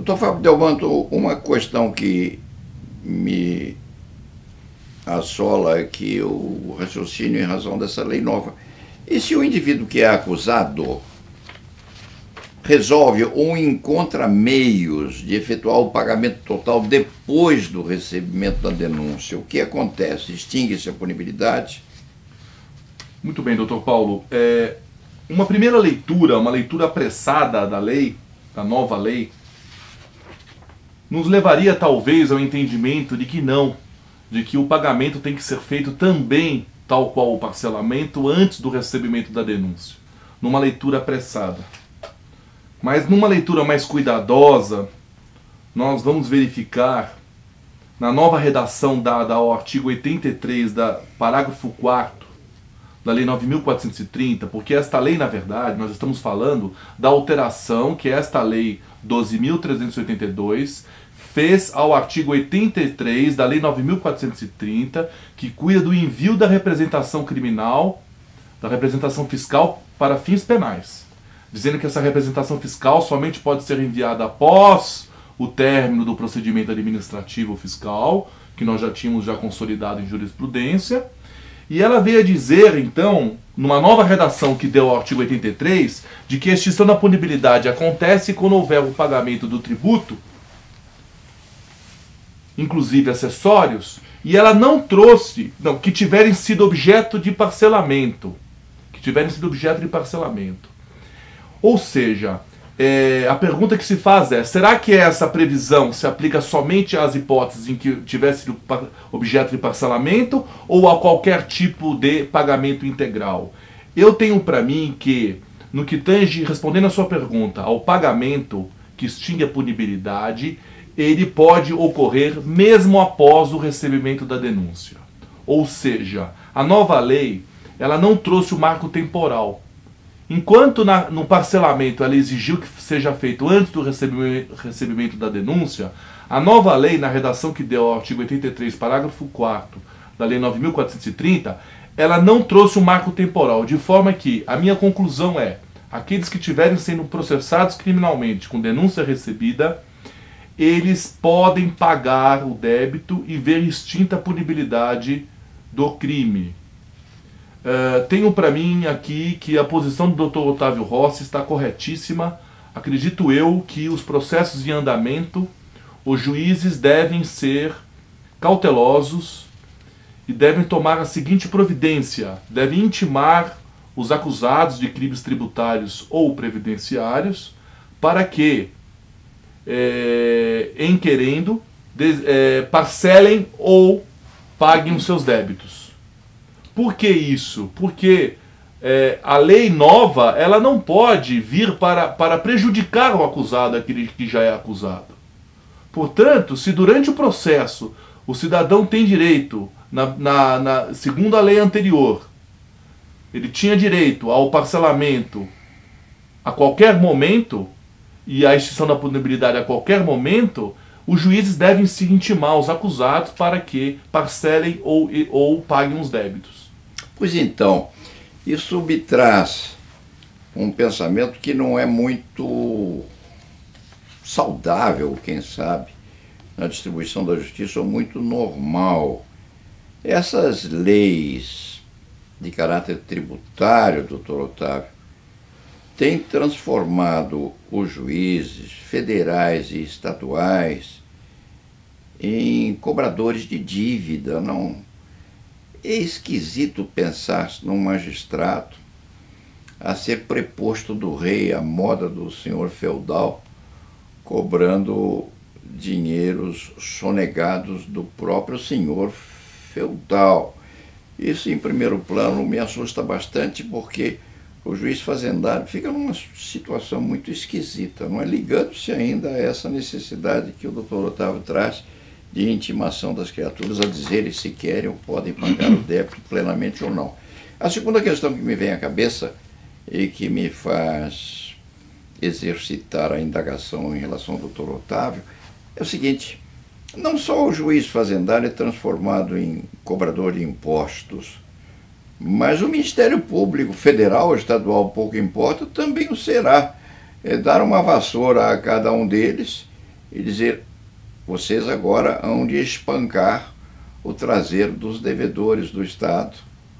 Doutor Fábio Delmanto, uma questão que me assola aqui o raciocínio em razão dessa lei nova. E se o indivíduo que é acusado resolve ou encontra meios de efetuar o pagamento total depois do recebimento da denúncia, o que acontece? Extingue-se a punibilidade? Muito bem, doutor Paulo. Uma primeira leitura, uma leitura apressada da lei, da nova lei, nos levaria talvez ao entendimento de que não, de que o pagamento tem que ser feito também, tal qual o parcelamento, antes do recebimento da denúncia. Numa leitura apressada. Mas numa leitura mais cuidadosa, nós vamos verificar, na nova redação dada ao artigo 83, parágrafo 4º, da Lei 9.430, porque esta lei, na verdade, nós estamos falando da alteração que esta Lei 12.382 fez ao artigo 83 da Lei 9.430, que cuida do envio da representação criminal, da representação fiscal para fins penais, dizendo que essa representação fiscal somente pode ser enviada após o término do procedimento administrativo fiscal, que nós já tínhamos consolidado em jurisprudência. E ela veio a dizer, então, numa nova redação que deu ao artigo 83, de que a extinção da punibilidade acontece quando houver o pagamento do tributo, inclusive acessórios, e ela não trouxe, que tiverem sido objeto de parcelamento. Ou seja, a pergunta que se faz é, será que essa previsão se aplica somente às hipóteses em que tivesse sido objeto de parcelamento ou a qualquer tipo de pagamento integral? Eu tenho para mim que, no que tange, respondendo a sua pergunta, ao pagamento que extingue a punibilidade, ele pode ocorrer mesmo após o recebimento da denúncia. Ou seja, a nova lei ela não trouxe o marco temporal. Enquanto no parcelamento ela exigiu que seja feito antes do recebimento da denúncia, a nova lei, na redação que deu ao artigo 83, parágrafo 4º da Lei 9.430, ela não trouxe um marco temporal, de forma que a minha conclusão é, aqueles que estiverem sendo processados criminalmente com denúncia recebida, eles podem pagar o débito e ver extinta a punibilidade do crime. Tenho para mim aqui que a posição do Dr. Otávio Rossi está corretíssima. Acredito eu que os processos em andamento, os juízes devem ser cautelosos e devem tomar a seguinte providência: devem intimar os acusados de crimes tributários ou previdenciários para que, em querendo, parcelem ou paguem os seus débitos. Por que isso? Porque a lei nova ela não pode vir para prejudicar o acusado, aquele que já é acusado. Portanto, se durante o processo o cidadão tem direito, segundo a lei anterior, ele tinha direito ao parcelamento a qualquer momento e à extinção da punibilidade a qualquer momento, os juízes devem se intimar aos acusados para que parcelem ou paguem os débitos. Pois então, isso me traz um pensamento que não é muito saudável, quem sabe, na distribuição da justiça, ou muito normal. Essas leis de caráter tributário, doutor Otávio, têm transformado os juízes federais e estaduais em cobradores de dívida, não? É esquisito pensar num magistrado a ser preposto do rei à moda do senhor feudal, cobrando dinheiros sonegados do próprio senhor feudal. Isso, em primeiro plano, me assusta bastante, porque o juiz fazendário fica numa situação muito esquisita, não é? Ligando-se ainda a essa necessidade que o doutor Otávio traz de intimação das criaturas a dizerem se querem ou podem pagar o débito plenamente ou não. A segunda questão que me vem à cabeça e que me faz exercitar a indagação em relação ao doutor Otávio é o seguinte: não só o juiz fazendário é transformado em cobrador de impostos, mas o Ministério Público Federal ou Estadual, pouco importa, também o será. Dar uma vassoura a cada um deles e dizer: vocês agora hão de espancar o traseiro dos devedores do Estado,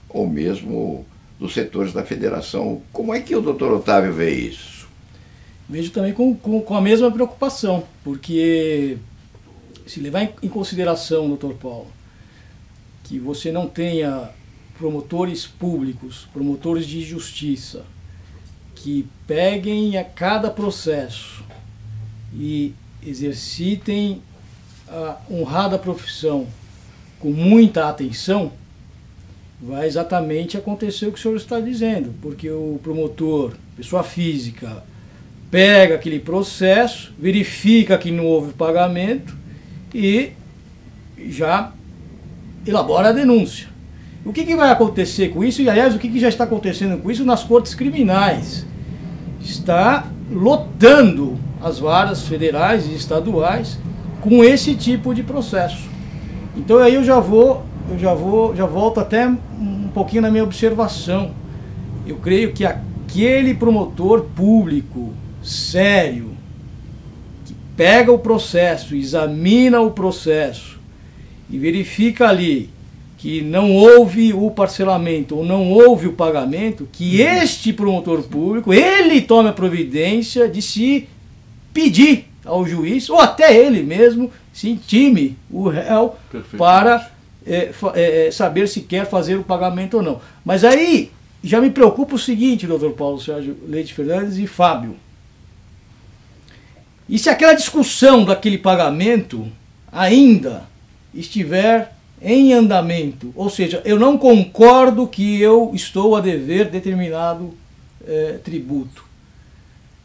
ou mesmo dos setores da federação. Como é que o doutor Otávio vê isso? Vejo também com a mesma preocupação, porque se levar em consideração, doutor Paulo, que você não tenha promotores públicos, promotores de justiça, que peguem a cada processo e exercitem a honrada profissão com muita atenção, vai exatamente acontecer o que o senhor está dizendo, porque o promotor, pessoa física, pega aquele processo, verifica que não houve pagamento e já elabora a denúncia. O que vai acontecer com isso? E, aliás, o que já está acontecendo com isso nas cortes criminais? Está lotando as varas federais e estaduais com esse tipo de processo. Então aí eu já volto até um pouquinho na minha observação. Eu creio que aquele promotor público sério, que pega o processo, examina o processo e verifica ali que não houve o parcelamento ou não houve o pagamento, que este promotor público, ele tome a providência de se pedir ao juiz, ou até ele mesmo, se intime o réu para saber se quer fazer o pagamento ou não. Mas aí já me preocupa o seguinte, doutor Paulo Sérgio Leite Fernandes e Fábio. E se aquela discussão daquele pagamento ainda estiver em andamento, ou seja, eu não concordo que eu estou a dever determinado tributo.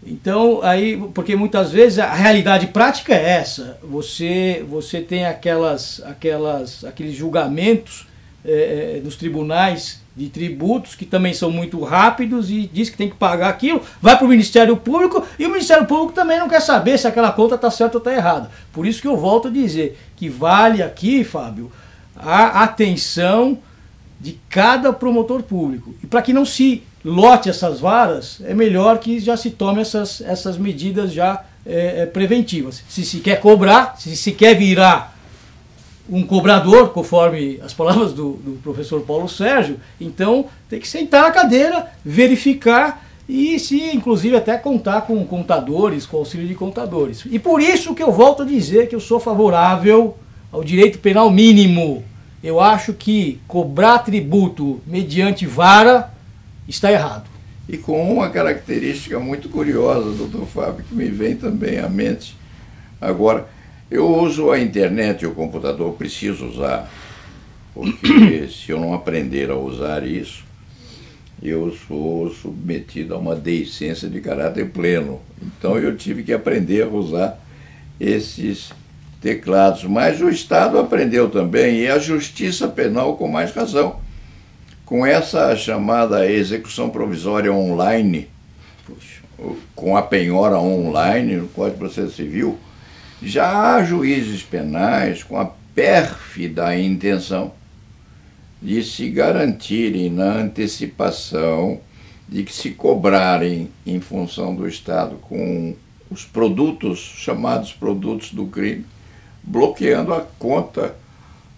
Então, aí, porque muitas vezes a realidade prática é essa, você tem aqueles julgamentos nos tribunais de tributos que também são muito rápidos e diz que tem que pagar aquilo, vai para o Ministério Público e o Ministério Público também não quer saber se aquela conta está certa ou está errada. Por isso que eu volto a dizer que vale aqui, Fábio, a atenção de cada promotor público. E para que não se lote essas varas, é melhor que já se tome essas medidas já preventivas. Se se quer cobrar, se se quer virar um cobrador, conforme as palavras do professor Paulo Sérgio, então tem que sentar na cadeira, verificar e se inclusive até contar com contadores, com auxílio de contadores. E por isso que eu volto a dizer que eu sou favorável ao direito penal mínimo. Eu acho que cobrar tributo mediante vara está errado. E com uma característica muito curiosa, doutor Fábio, que me vem também à mente agora. Eu uso a internet e o computador, preciso usar, porque se eu não aprender a usar isso, eu sou submetido a uma deiscência de caráter pleno. Então eu tive que aprender a usar esses teclados, mas o Estado aprendeu também, e a Justiça Penal com mais razão, com essa chamada execução provisória online, com a penhora online no Código de Processo Civil. Já há juízes penais com a pérfida intenção de se garantirem na antecipação de que se cobrarem em função do Estado com os produtos, chamados produtos do crime, bloqueando a conta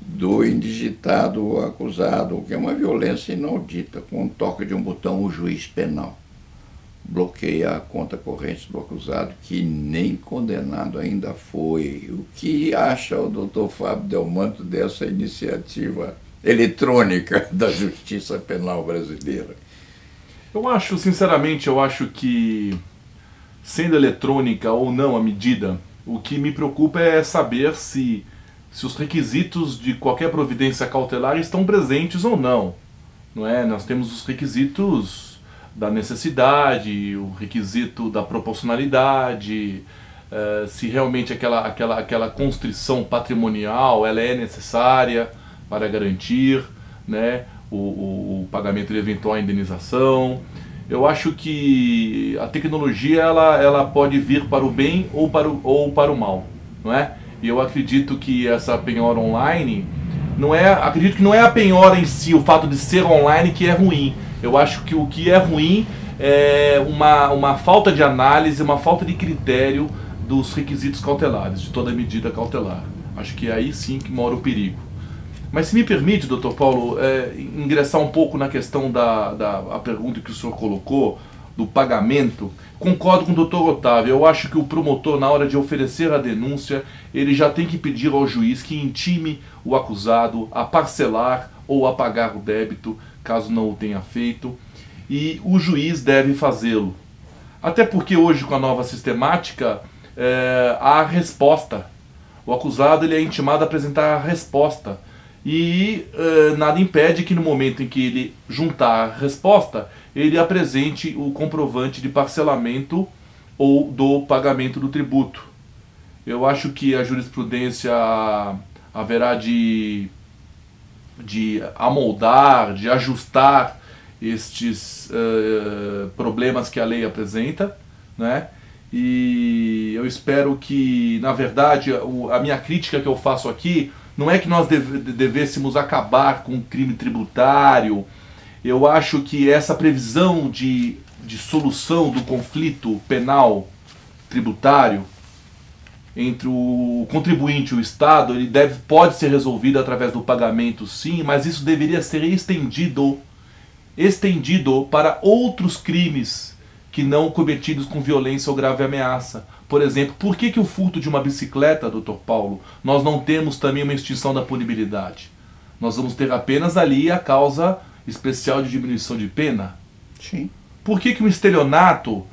do indigitado acusado, o que é uma violência inaudita. Com um toque de um botão, o juiz penal bloqueia a conta corrente do acusado, que nem condenado ainda foi. O que acha o doutor Fábio Delmanto dessa iniciativa eletrônica da Justiça Penal brasileira? Eu acho, sinceramente, que, sendo eletrônica ou não a medida, o que me preocupa é saber se os requisitos de qualquer providência cautelar estão presentes ou não. Não é? Nós temos os requisitos da necessidade, o requisito da proporcionalidade, se realmente aquela constrição patrimonial ela é necessária para garantir, né, o pagamento de eventual indenização. Eu acho que a tecnologia ela pode vir para o bem ou para o mal, não é? E eu acredito que essa penhora online acredito que não é a penhora em si, o fato de ser online, que é ruim. Eu acho que o que é ruim é uma falta de análise, uma falta de critério dos requisitos cautelares, de toda medida cautelar. Acho que é aí sim que mora o perigo. Mas se me permite, doutor Paulo, ingressar um pouco na questão a pergunta que o senhor colocou, do pagamento, concordo com o doutor Otávio. Eu acho que o promotor, na hora de oferecer a denúncia, ele já tem que pedir ao juiz que intime o acusado a parcelar ou a pagar o débito, caso não o tenha feito, e o juiz deve fazê-lo. Até porque hoje, com a nova sistemática, há resposta. O acusado ele é intimado a apresentar a resposta. E nada impede que no momento em que ele juntar a resposta, ele apresente o comprovante de parcelamento ou do pagamento do tributo. Eu acho que a jurisprudência haverá de amoldar, de ajustar estes problemas que a lei apresenta, né? E eu espero que, na verdade, a minha crítica que eu faço aqui não é que nós devêssemos acabar com o crime tributário. Eu acho que essa previsão de solução do conflito penal tributário entre o contribuinte e o Estado, ele pode ser resolvido através do pagamento, sim, mas isso deveria ser estendido para outros crimes que não cometidos com violência ou grave ameaça. Por exemplo, por que o furto de uma bicicleta, doutor Paulo, nós não temos também uma extinção da punibilidade? Nós vamos ter apenas ali a causa especial de diminuição de pena? Sim. Por que um estelionato,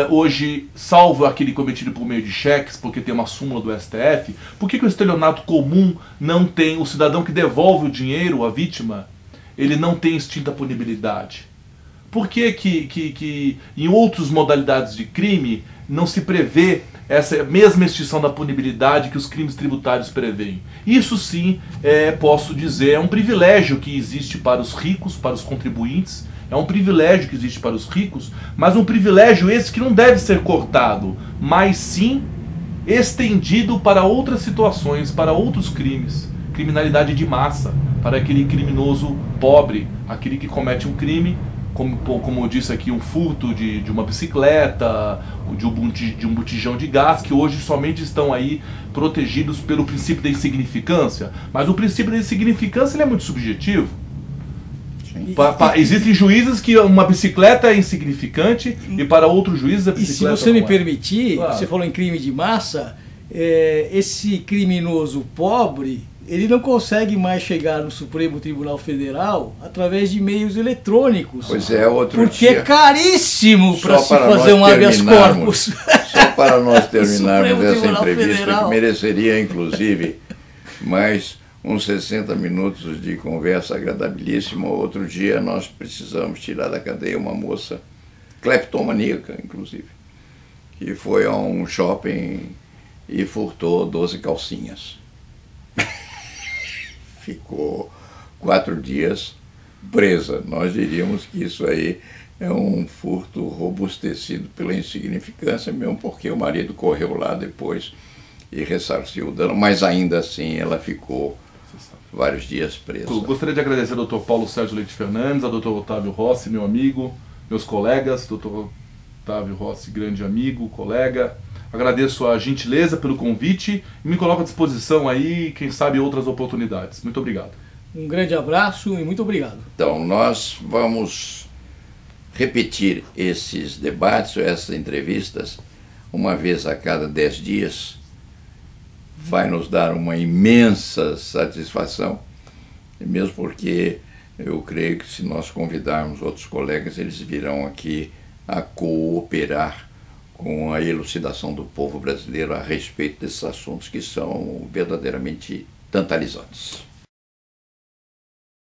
hoje, salvo aquele cometido por meio de cheques, porque tem uma súmula do STF, por que o estelionato comum não tem, o cidadão que devolve o dinheiro à vítima, ele não tem extinta punibilidade? Por que em outras modalidades de crime não se prevê essa mesma extinção da punibilidade que os crimes tributários prevêem? Isso sim, posso dizer, é um privilégio que existe para os ricos, para os contribuintes, é um privilégio que existe para os ricos, mas um privilégio esse que não deve ser cortado, mas sim estendido para outras situações, para outros crimes. Criminalidade de massa, para aquele criminoso pobre, aquele que comete um crime, como eu disse aqui, um furto de uma bicicleta, de um botijão de gás, que hoje somente estão aí protegidos pelo princípio da insignificância. Mas o princípio da insignificância ele é muito subjetivo. Existem juízes que uma bicicleta é insignificante e para outros juízes a bicicleta e se você me é. permitir, Claro. Você falou em crime de massa, esse criminoso pobre, ele não consegue mais chegar no Supremo Tribunal Federal através de meios eletrônicos. Pois é, outro porque dia. é caríssimo para se para fazer nós um habeas terminarmos. corpus. Só para nós terminarmos Supremo essa Tribunal entrevista, Federal. que mereceria, inclusive, mais uns 60 minutos de conversa agradabilíssima. Outro dia nós precisamos tirar da cadeia uma moça cleptomaníaca, inclusive, que foi a um shopping e furtou 12 calcinhas. Ficou 4 dias presa. Nós diríamos que isso aí é um furto robustecido pela insignificância, mesmo porque o marido correu lá depois e ressarciu o dano, mas ainda assim ela ficou vários dias presa. Eu gostaria de agradecer ao Dr. Paulo Sérgio Leite Fernandes, ao Dr. Otávio Rossi, meu amigo, meus colegas, Dr. Otávio Rossi, grande amigo, colega. Agradeço a gentileza pelo convite e me coloco à disposição aí, quem sabe, outras oportunidades. Muito obrigado. Um grande abraço e muito obrigado. Então, nós vamos repetir esses debates, essas entrevistas, uma vez a cada 10 dias. Vai nos dar uma imensa satisfação, mesmo porque eu creio que se nós convidarmos outros colegas, eles virão aqui a cooperar com a elucidação do povo brasileiro a respeito desses assuntos que são verdadeiramente tantalizantes.